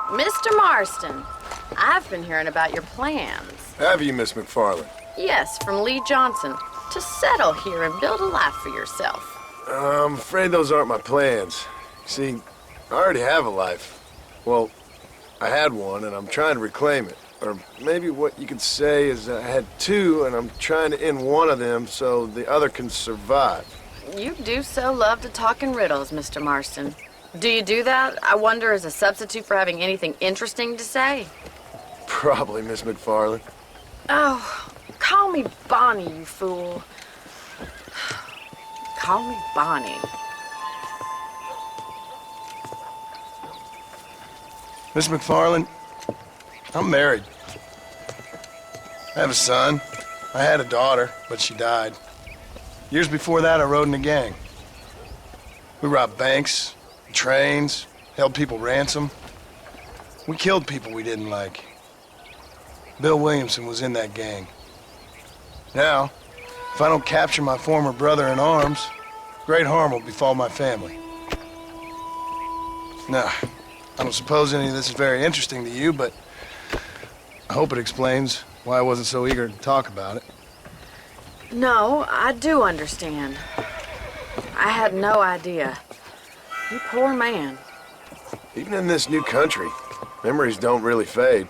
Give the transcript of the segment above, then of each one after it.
Mr. Marston, I've been hearing about your plans. Have you, Miss McFarland? Yes, from Lee Johnson, to settle here and build a life for yourself. I'm afraid those aren't my plans. See, I already have a life. Well, I had one, and I'm trying to reclaim it. Or maybe what you could say is I had two, and I'm trying to end one of them so the other can survive. You do so love to talk in riddles, Mr. Marston. Do you do that, I wonder, as a substitute for having anything interesting to say? Probably, Miss McFarland. Oh, call me Bonnie, you fool. Call me Bonnie. Miss McFarland, I'm married. I have a son. I had a daughter, but she died. Years before that, I rode in a gang. We robbed banks, trains, held people ransom. We killed people we didn't like. Bill Williamson was in that gang. Now, if I don't capture my former brother in arms, great harm will befall my family. Now, I don't suppose any of this is very interesting to you, but I hope it explains why I wasn't so eager to talk about it. No, I do understand. I had no idea. You poor man. Even in this new country, memories don't really fade.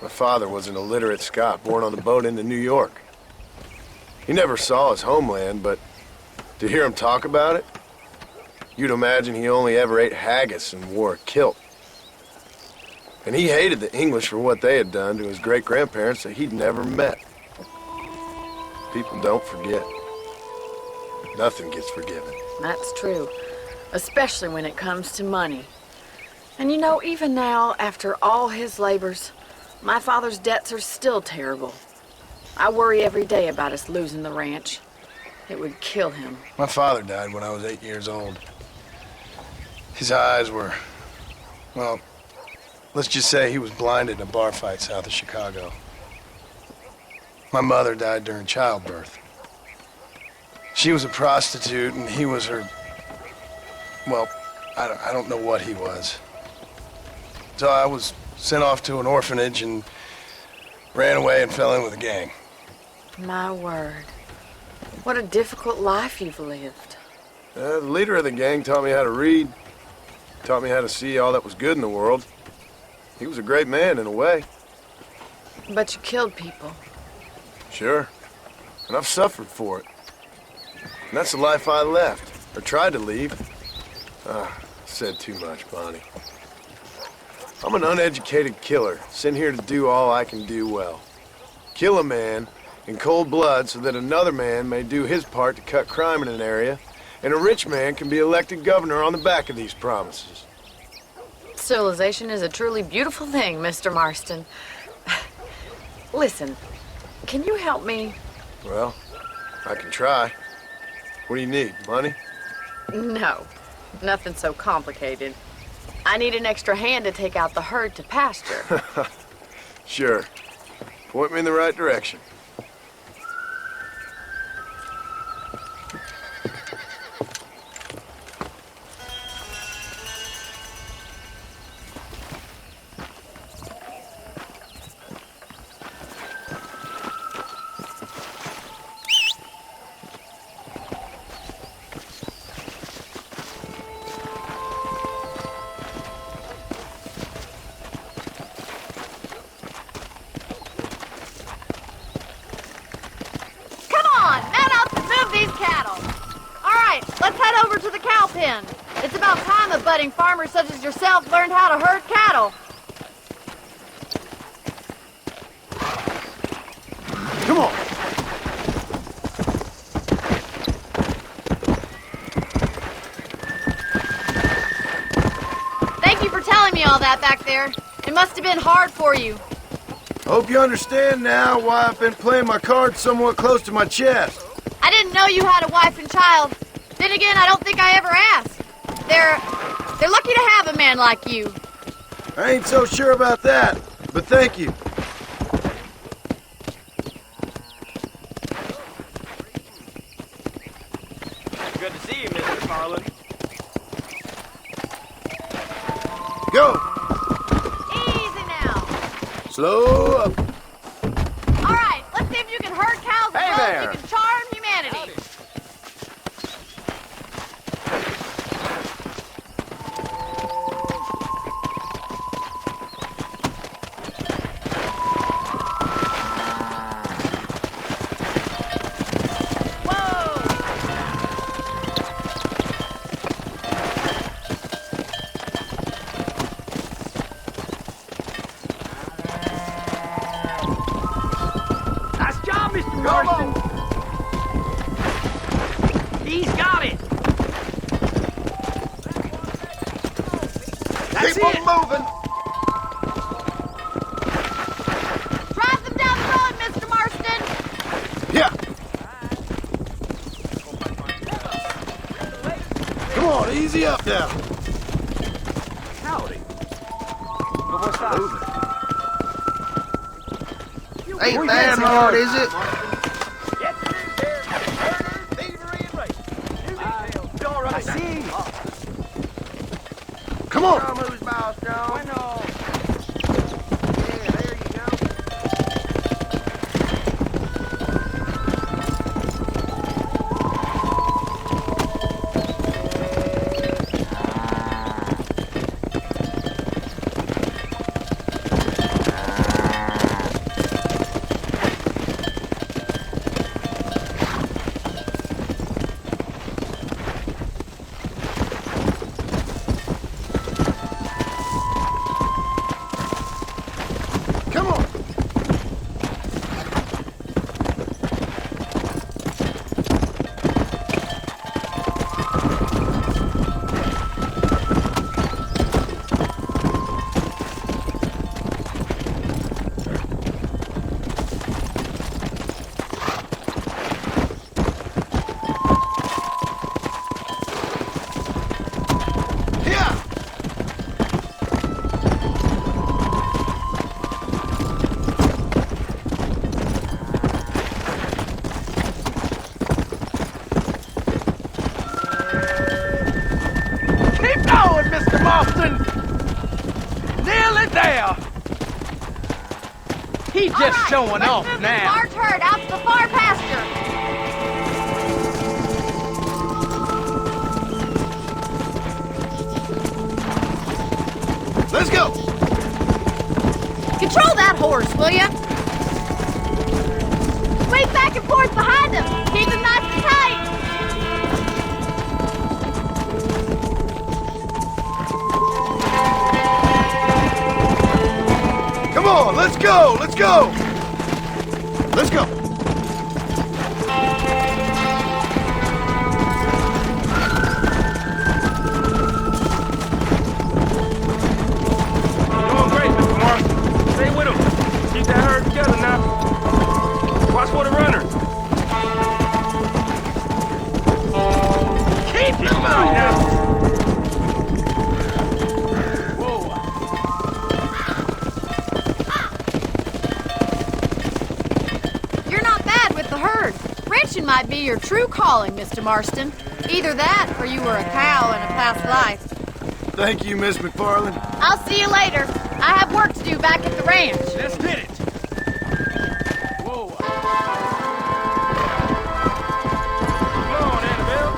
My father was an illiterate Scot born on the boat into New York. He never saw his homeland, but to hear him talk about it, you'd imagine he only ever ate haggis and wore a kilt. And he hated the English for what they had done to his great-grandparents that he'd never met. People don't forget. Nothing gets forgiven. That's true, especially when it comes to money. And you know, even now, after all his labors, my father's debts are still terrible. I worry every day about us losing the ranch. It would kill him. My father died when I was 8 years old. His eyes were, well, let's just say he was blinded in a bar fight south of Chicago. My mother died during childbirth. She was a prostitute and he was her, well, I don't know what he was. So I was sent off to an orphanage and ran away and fell in with a gang. My word. What a difficult life you've lived. The leader of the gang taught me how to read, taught me how to see all that was good in the world. He was a great man in a way. But you killed people. Sure. And I've suffered for it. And that's the life I left, or tried to leave. Said too much, Bonnie. I'm an uneducated killer, sent here to do all I can do well. Kill a man in cold blood so that another man may do his part to cut crime in an area, and a rich man can be elected governor on the back of these promises. Civilization is a truly beautiful thing, Mr. Marston. Listen, can you help me? Well, I can try. What do you need, money? No, nothing so complicated. I need an extra hand to take out the herd to pasture. Sure. Point me in the right direction. It's about time a budding farmer such as yourself learned how to herd cattle. Come on! Thank you for telling me all that back there. It must have been hard for you. I hope you understand now why I've been playing my cards somewhat close to my chest. I didn't know you had a wife and child. Then again, I don't think I ever asked. They're lucky to have a man like you. I ain't so sure about that, but thank you. Good to see you, Mr. McFarland. Go! Easy now. Slow up. All right, let's see if you can herd cows as Hey well there. as you can charm humanity. Nice job, Mr. Marston. He's got it. That's Keep it. on moving. Drive them down the road, Mr. Marston. Yeah. Come on, easy up now. Howdy. Good boy, stop. Ain't that hard, is it? I see. Come on. Who's boss, John? Yeah, there you go. Come on. Yeah. Keep going, Mr. Marston. Nearly there. He All just right, showing let's off move this now. large herd out to the far pasture. Let's go. Control that horse, will you? Swing back and forth behind him. Keep him nice and tight. Come on, let's go. Let's go. Let's go. Doing great, Mr. Marston. Stay with him. Keep that herd together now. Watch for the runners. Keep him Right moving. now. You're not bad with the herd. Ranching might be your true calling, Mr. Marston. Either that, or you were a cow in a past life. Thank you, Miss McFarland. I'll see you later. I have work to do back at the ranch. Let's get it. Whoa. Come on, Annabelle.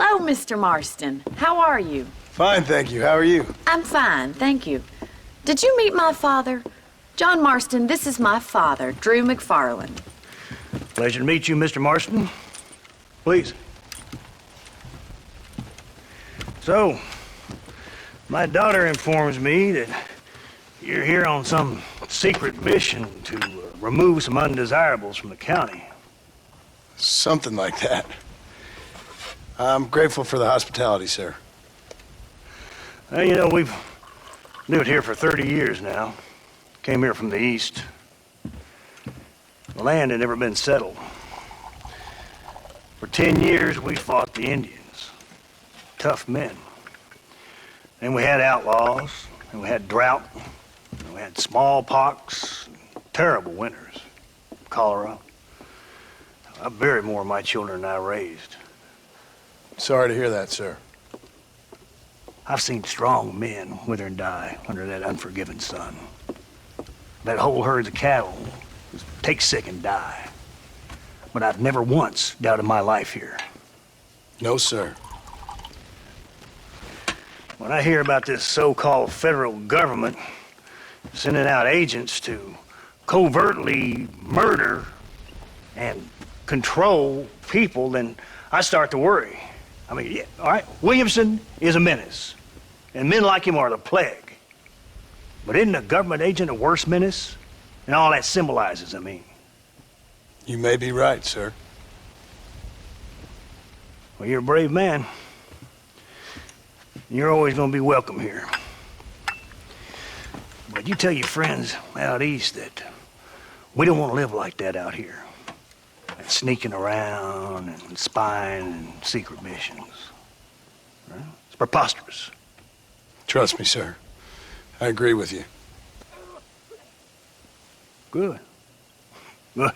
Hello, Mr. Marston. How are you? Fine, thank you. How are you? I'm fine, thank you. Did you meet my father? John Marston, this is my father, Drew McFarland. Pleasure to meet you, Mr. Marston. Please. So, my daughter informs me that you're here on some secret mission to remove some undesirables from the county. Something like that. I'm grateful for the hospitality, sir. Well, you know, we've lived here for 30 years now. Came here from the east. The land had never been settled. For 10 years, we fought the Indians. Tough men. Then we had outlaws, and we had drought, and we had smallpox, terrible winters, cholera. I buried more of my children than I raised. Sorry to hear that, sir. I've seen strong men wither and die under that unforgiving sun. That whole herds of cattle just take sick and die. But I've never once doubted my life here. No, sir. When I hear about this so-called federal government sending out agents to covertly murder and control people, then I start to worry. I mean, yeah, all right, Williamson is a menace, and men like him are the plague. But isn't a government agent a worse menace? And all that symbolizes, I mean. You may be right, sir. Well, you're a brave man. You're always gonna be welcome here. But you tell your friends out east that we don't want to live like that out here. Like sneaking around and spying and secret missions. Right? It's preposterous. Trust me, sir. I agree with you. Good. Good.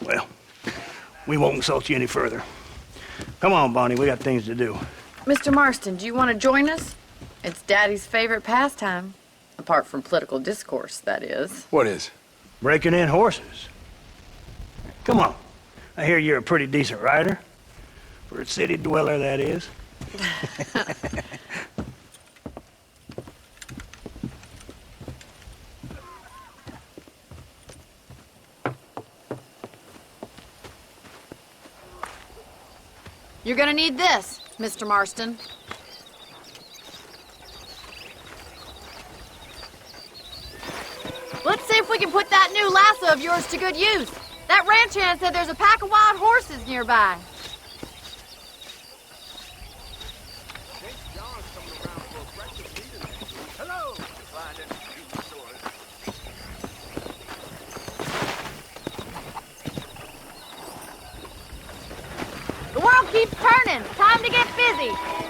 Well, we won't insult you any further. Come on, Bonnie, we got things to do. Mr. Marston, do you want to join us? It's Daddy's favorite pastime. Apart from political discourse, that is. What is? Breaking in horses. Come on. I hear you're a pretty decent rider. For a city dweller, that is. You're gonna need this, Mr. Marston. Let's see if we can put that new lasso of yours to good use. That ranch hand said there's a pack of wild horses nearby. The world keeps turning. Time to get busy.